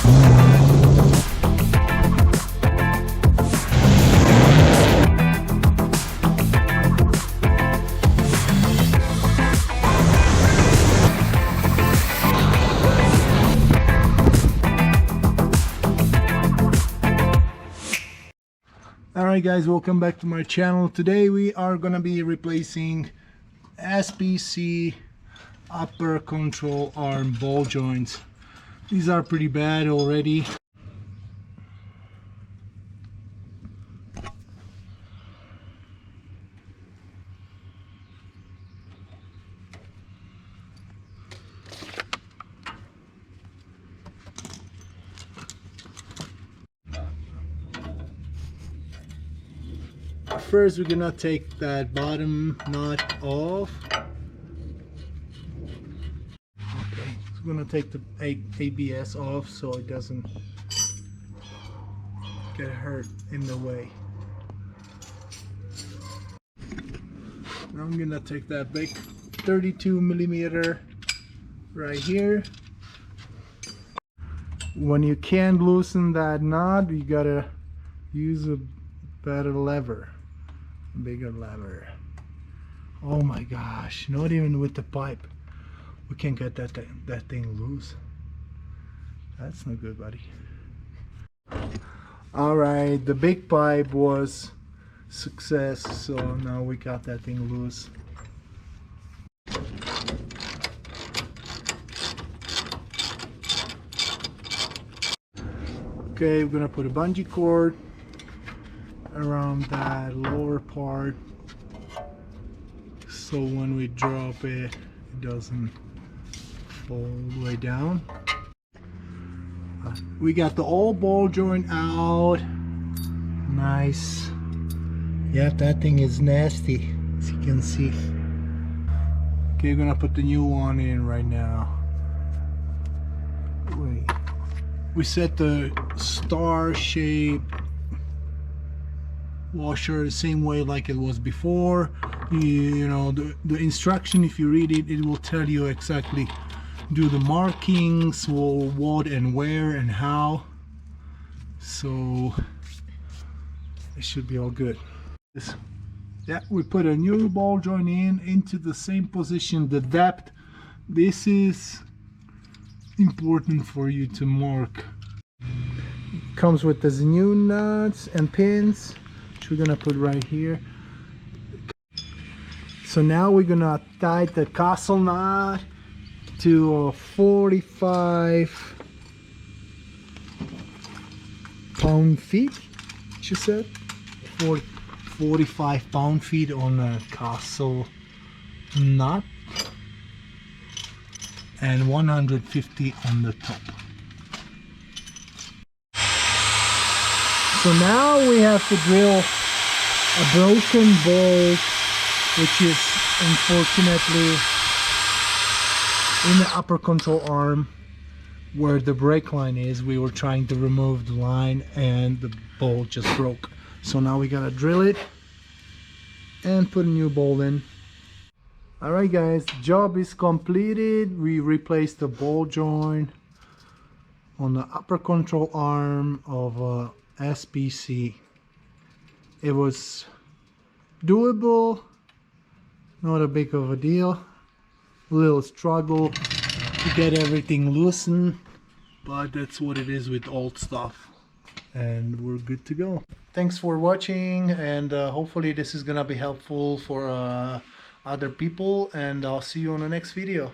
Alright guys, welcome back to my channel. Today we are gonna be replacing SBC upper control arm ball joints. These are pretty bad already. First we're gonna take that bottom nut off. Okay, so we're gonna take the ABS off so it doesn't get hurt in the way. Now I'm gonna take that big 32mm right here. When you can't loosen that knot, you gotta use a better lever. Bigger lever. Oh my gosh, not even with the pipe we can get that thing loose. That's not good, buddy. All right, the big pipe was success, so now we got that thing loose. Okay, we're gonna put a bungee cord around that lower part so when we drop it, it doesn't fall all the way down. We got the old ball joint out. Nice. Yeah, that thing is nasty, as you can see. Okay, we're gonna put the new one in right now. Wait. We set the star shape washer the same way like it was before. You know, the instruction, if you read it, it will tell you exactly do the markings for what and where and how, so it should be all good. Yeah, we put a new ball joint into the same position. The depth, this is important for you to mark. Comes with these new nuts and pins, we're gonna put right here. So now we're gonna tie the castle knot to a 45 pound-feet, she said. 45 pound-feet on a castle knot and 150 on the top. So now we have to drill a broken bolt, which is unfortunately in the upper control arm where the brake line is. We were trying to remove the line and the bolt just broke. So now we gotta drill it and put a new bolt in. Alright guys, job is completed. We replaced the ball joint on the upper control arm of SBC. It was doable, not a big of a deal. A little struggle to get everything loosened, but that's what it is with old stuff, and we're good to go. Thanks for watching, and hopefully this is gonna be helpful for other people, and I'll see you on the next video.